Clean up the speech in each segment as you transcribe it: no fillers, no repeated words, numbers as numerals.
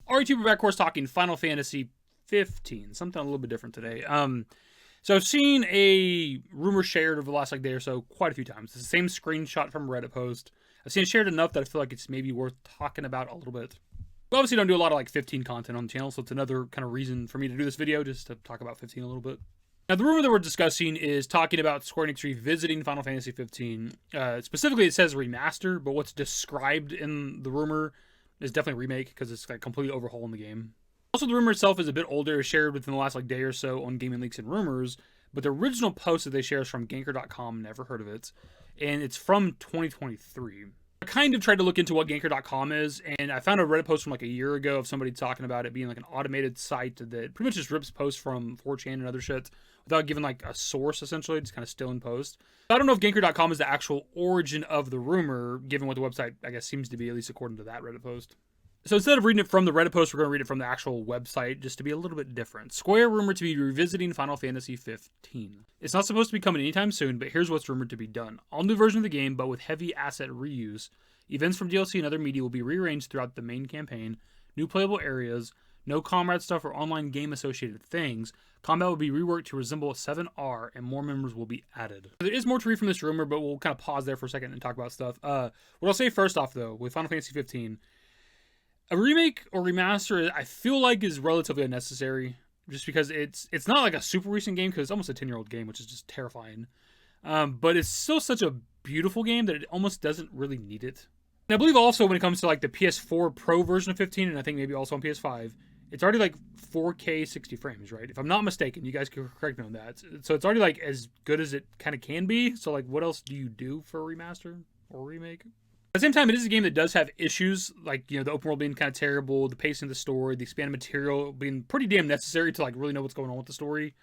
Alright, we're back, of course, talking Final Fantasy 15. Something a little bit different today. So I've seen a rumor shared over the last day or so quite a few times. It's the same screenshot from a Reddit post. I've seen it shared enough that I feel like it's maybe worth talking about a little bit. We obviously don't do a lot of 15 content on the channel, so it's another kind of reason for me to do this video, just to talk about 15 a little bit. Now, the rumor that we're discussing is talking about Square Enix revisiting Final Fantasy 15. Specifically, it says remaster, but what's described in the rumor is definitely remake, because it's completely overhauling the game. Also, the rumor itself is a bit older, shared within the last day or so on Gaming Leaks and Rumors, but the original post that they share is from Ganker.com, never heard of it, and it's from 2023. I kind of tried to look into what Ganker.com is, and I found a Reddit post from a year ago of somebody talking about it being an automated site that pretty much just rips posts from 4chan and other shit without giving a source, essentially, just kind of still in post. I don't know if Ganker.com is the actual origin of the rumor, given what the website, I guess, seems to be, at least according to that Reddit post. So instead of reading it from the Reddit post, we're going to read it from the actual website, just to be a little bit different. Square rumored to be revisiting Final Fantasy 15. It's not supposed to be coming anytime soon, but here's what's rumored to be done. All new version of the game, but with heavy asset reuse. Events from DLC and other media will be rearranged throughout the main campaign. New playable areas. No comrade stuff or online game associated things. Combat will be reworked to resemble 7R, and more members will be added. There is more to read from this rumor, but we'll kind of pause there for a second and talk about stuff. What I'll say first off, though, with Final Fantasy 15, a remake or remaster, I feel like, is relatively unnecessary, just because it's not a super recent game, because it's almost a 10-year-old game, which is just terrifying. But it's still such a beautiful game that it almost doesn't really need it. And I believe also when it comes to the PS4 Pro version of 15, and I think maybe also on PS5, it's already 4K 60 frames, right? If I'm not mistaken, you guys can correct me on that. So it's already as good as it kind of can be. So what else do you do for a remaster or remake? At the same time, it is a game that does have issues, the open world being kind of terrible, the pacing of the story, the expanded material being pretty damn necessary to really know what's going on with the story,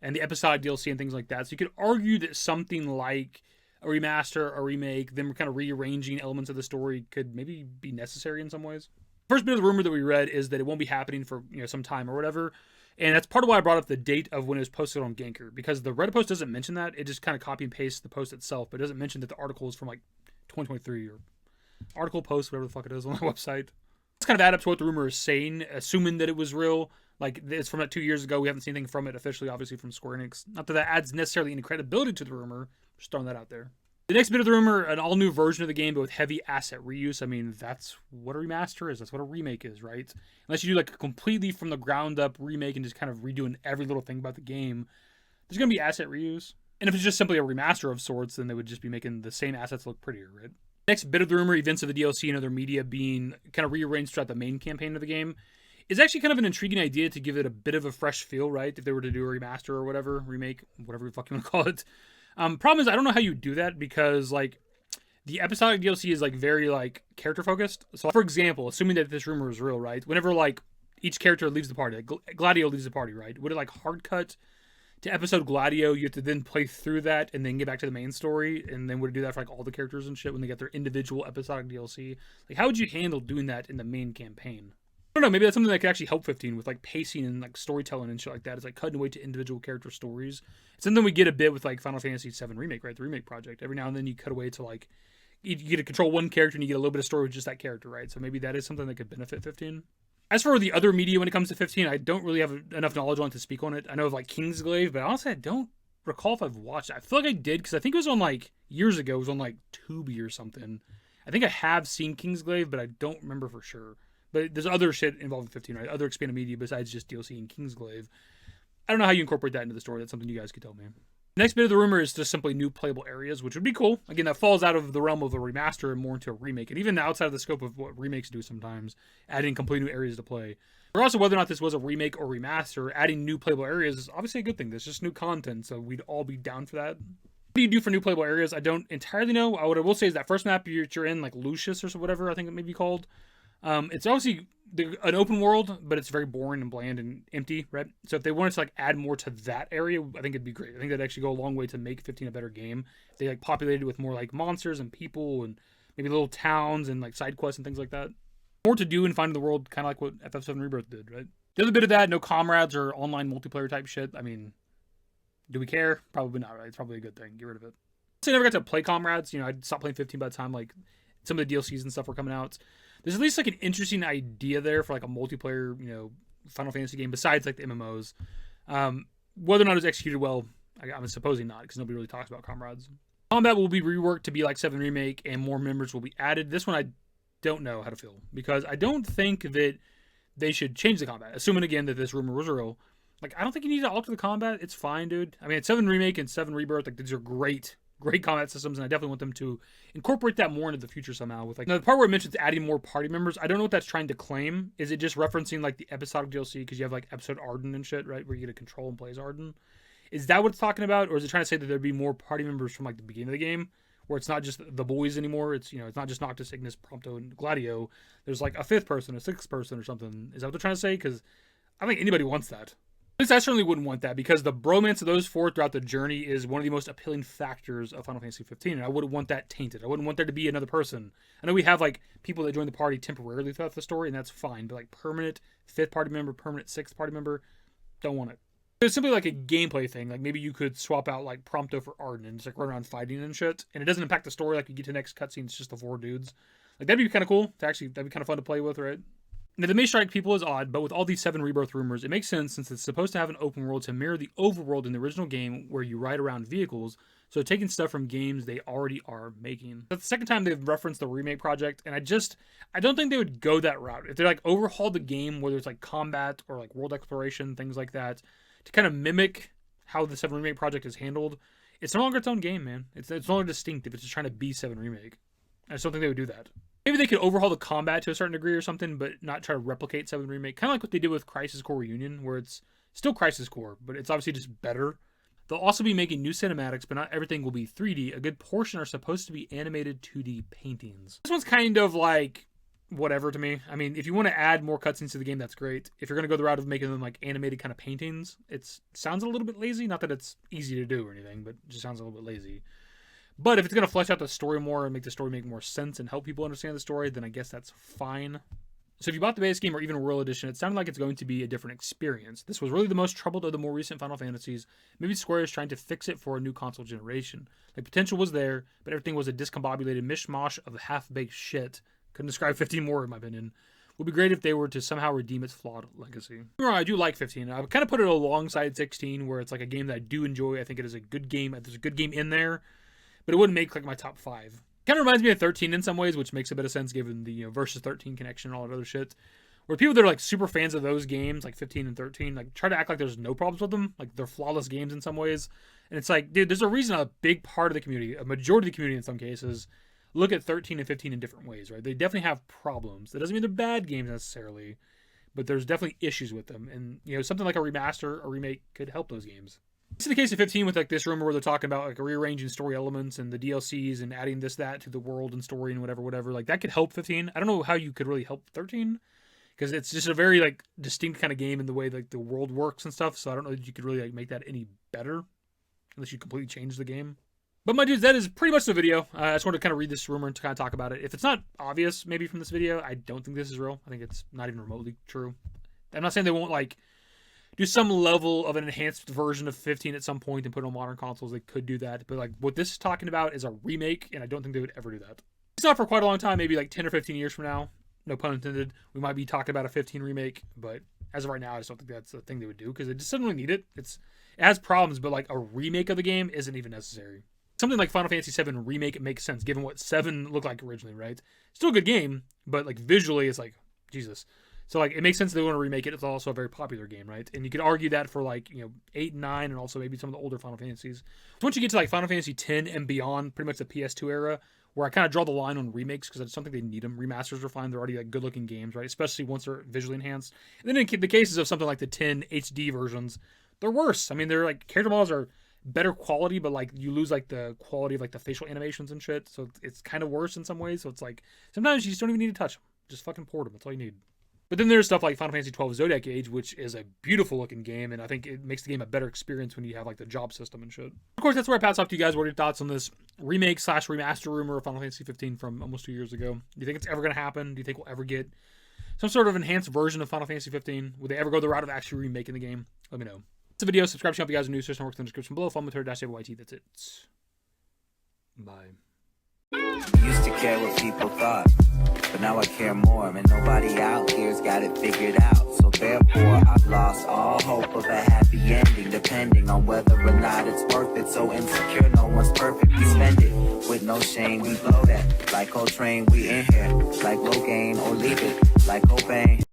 and the episodic DLC and things like that. So you could argue that something like a remaster, a remake, them kind of rearranging elements of the story could maybe be necessary in some ways. First bit of the rumor that we read is that it won't be happening for some time or whatever, and that's part of why I brought up the date of when it was posted on Ganker, because the Reddit post doesn't mention that. It just kind of copy and paste the post itself, but it doesn't mention that the article is from 2023 or article post, whatever the fuck it is on the website. It's kind of add up to what the rumor is saying, assuming that it was real. It's from 2 years ago. We haven't seen anything from it officially, obviously, from Square Enix. Not that adds necessarily any credibility to the rumor. Just throwing that out there. The next bit of the rumor, an all-new version of the game, but with heavy asset reuse. I mean, that's what a remaster is. That's what a remake is, right? Unless you do a completely from the ground up remake and just kind of redoing every little thing about the game, there's going to be asset reuse. And if it's just simply a remaster of sorts, then they would just be making the same assets look prettier, right? Next bit of the rumor, events of the DLC and other media being kind of rearranged throughout the main campaign of the game, is actually kind of an intriguing idea to give it a bit of a fresh feel, right? If they were to do a remaster or whatever, remake, whatever the fuck you want to call it. Problem is, I don't know how you do that, because the episodic DLC is very character focused. So for example, assuming that this rumor is real, right? Whenever each character leaves the party, Gladio leaves the party, right? Would it hard cut to episode Gladio? You have to then play through that and then get back to the main story, and then would it do that for all the characters and shit when they get their individual episodic DLC? How would you handle doing that in the main campaign? I don't know, maybe that's something that could actually help 15 with pacing and storytelling and shit like that. It's cutting away to individual character stories. It's something we get a bit with Final Fantasy VII Remake, right? The remake project. Every now and then you cut away to you get to control one character and you get a little bit of story with just that character, right? So maybe that is something that could benefit 15. As for the other media when it comes to 15, I don't really have enough knowledge on it to speak on it. I know of Kingsglaive, but honestly I don't recall if I've watched it. I feel like I did, because I think it was on years ago. It was on Tubi or something. I think I have seen Kingsglaive, but I don't remember for sure. But there's other shit involved in 15, right? Other expanded media besides just DLC and Kingsglaive. I don't know how you incorporate that into the story. That's something you guys could tell me. Next bit of the rumor is just simply new playable areas, which would be cool. Again, that falls out of the realm of a remaster and more into a remake. And even outside of the scope of what remakes do sometimes, adding complete new areas to play. Regardless of whether or not this was a remake or remaster, adding new playable areas is obviously a good thing. There's just new content, so we'd all be down for that. What do you do for new playable areas? I don't entirely know. What I will say is that first map you're in, Lucius or whatever I think it may be called, it's obviously an open world, but it's very boring and bland and empty, right? So if they wanted to add more to that area, I think it'd be great. I think that'd actually go a long way to make 15 a better game. If they populated with more monsters and people and maybe little towns and side quests and things like that. More to do and find in the world, kind of like what FF7 Rebirth did, right? The other bit of that, no comrades or online multiplayer type shit. I mean, do we care? Probably not, right? It's probably a good thing. Get rid of it. So I never got to play comrades. I stopped playing 15 by the time some of the DLCs and stuff were coming out. there's at least like an interesting idea there for like a multiplayer, you know, Final Fantasy game besides like the MMOs. Whether or not it was executed well, I'm supposing not, because nobody really talks about comrades. Combat will be reworked to be like 7 Remake, and more members will be added. This one I don't know how to feel, because I don't think that they should change the combat, assuming again that this rumor was real. Like, I don't think you need to alter the combat. It's fine, dude. I mean, it's 7 Remake and 7 Rebirth. Like, these are great combat systems, and I definitely want them to incorporate that more into the future somehow. With like, now, the part where it mentions adding more party members, I don't know what that's trying to claim. Is it just referencing like the episodic DLC because you have like episode Arden and shit, right, where you get to control and play as Arden? Is that what it's talking about, or is it trying to say that there'd be more party members from like the beginning of the game, where it's not just the boys anymore? It's, you know, it's not just Noctis, Ignis, Prompto, and Gladio. There's like a 5th person, a 6th person, or something. Is that what they're trying to say? Because I don't think anybody wants that. At least I certainly wouldn't want that, because the bromance of those 4 throughout the journey is one of the most appealing factors of Final Fantasy 15, and I wouldn't want that tainted. I wouldn't want there to be another person. I know we have like people that join the party temporarily throughout the story, and that's fine, but like permanent 5th party member, permanent 6th party member, don't want it. It's simply like a gameplay thing. Like maybe you could swap out like Prompto for Arden and just like run around fighting and shit, and it doesn't impact the story. Like you get to the next cutscene, it's just the 4 dudes. Like that'd be kind of cool. That'd be kind of fun to play with, right? Now, that may strike people as odd, but with all these 7 Rebirth rumors, it makes sense since it's supposed to have an open world to mirror the overworld in the original game where you ride around vehicles, so taking stuff from games they already are making. That's the second time they've referenced the remake project, and I don't think they would go that route. If they like overhaul the game, whether it's like combat or like world exploration, things like that, to kind of mimic how the 7 Remake project is handled, it's no longer its own game, man. It's no longer distinctive. It's just trying to be 7 Remake. I just don't think they would do that. Maybe they could overhaul the combat to a certain degree or something, but not try to replicate 7 Remake. Kind of like what they did with Crisis Core Reunion, where it's still Crisis Core, but it's obviously just better. They'll also be making new cinematics, but not everything will be 3D. A good portion are supposed to be animated 2D paintings. This one's kind of like whatever to me. I mean, if you want to add more cutscenes to the game, that's great. If you're going to go the route of making them like animated kind of paintings, it sounds a little bit lazy. Not that it's easy to do or anything, but it just sounds a little bit lazy. But if it's going to flesh out the story more and make the story make more sense and help people understand the story, then I guess that's fine. So if you bought the base game or even a Royal Edition, it sounded like it's going to be a different experience. This was really the most troubled of the more recent Final Fantasies. Maybe Square is trying to fix it for a new console generation. Like, potential was there, but everything was a discombobulated mishmash of half-baked shit. Couldn't describe 15 more, in my opinion. Would be great if they were to somehow redeem its flawed legacy. I do like 15. I would kind of put it alongside 16, where it's like a game that I do enjoy. I think it is a good game. There's a good game in there, but it wouldn't make like my top 5. Kind of reminds me of 13 in some ways, which makes a bit of sense given the, you know, versus 13 connection and all that other shit. Where people that are like super fans of those games, like 15 and 13, like try to act like there's no problems with them, like they're flawless games in some ways. And it's like, dude, there's a reason a big part of the community, a majority of the community in some cases, look at 13 and 15 in different ways, right? They definitely have problems. That doesn't mean they're bad games necessarily, but there's definitely issues with them. And, you know, something like a remaster or remake could help those games. This is the case of 15 with like this rumor where they're talking about like rearranging story elements and the DLCs and adding this, that to the world and story and whatever. Like that could help 15. I don't know how you could really help 13 because it's just a very like distinct kind of game in the way like the world works and stuff. So I don't know that you could really like make that any better unless you completely change the game. But my dudes, that is pretty much the video. I just wanted to kind of read this rumor and to kind of talk about it. If it's not obvious maybe from this video, I don't think this is real. I think it's not even remotely true. I'm not saying they won't like do some level of an enhanced version of 15 at some point and put it on modern consoles. They could do that. But like what this is talking about is a remake, and I don't think they would ever do that. It's not for quite a long time, maybe like 10 or 15 years from now. No pun intended. We might be talking about a 15 remake, but as of right now, I just don't think that's the thing they would do because it just doesn't really need it. It has problems, but like a remake of the game isn't even necessary. Something like Final Fantasy VII Remake, it makes sense given what 7 looked like originally, right? Still a good game, but like visually it's like, Jesus. So like it makes sense they want to remake it. It's also a very popular game, right? And you could argue that for like, you know, 8 and 9 and also maybe some of the older Final Fantasies. So once you get to like Final Fantasy X and beyond, pretty much the PS2 era, where I kind of draw the line on remakes because I just don't think they need them. Remasters are fine. They're already like good looking games, right? Especially once they're visually enhanced. And then in the cases of something like the 10 HD versions, they're worse. I mean, they're like character models are better quality, but like you lose like the quality of like the facial animations and shit. So it's kind of worse in some ways. So it's like sometimes you just don't even need to touch them. Just fucking port them. That's all you need. But then there's stuff like Final Fantasy XII Zodiac Age, which is a beautiful looking game, and I think it makes the game a better experience when you have like the job system and shit. Of course, that's where I pass off to you guys. What are your thoughts on this remake / remaster rumor of Final Fantasy 15 from almost 2 years ago? Do you think it's ever going to happen? Do you think we'll ever get some sort of enhanced version of Final Fantasy 15? Would they ever go the route of actually remaking the game? Let me know. That's the video. Subscribe to the channel if you guys are new. Search and work in the description below. Follow me with her-YT. That's it. Bye. Used to care what people thought. But now I care more, and nobody out here's got it figured out. So therefore, I've lost all hope of a happy ending, depending on whether or not it's worth it. So insecure, no one's perfect. We spend it with no shame, we blow that. Like Coltrane, we in here. Like Logain or leave it. Like Cobain.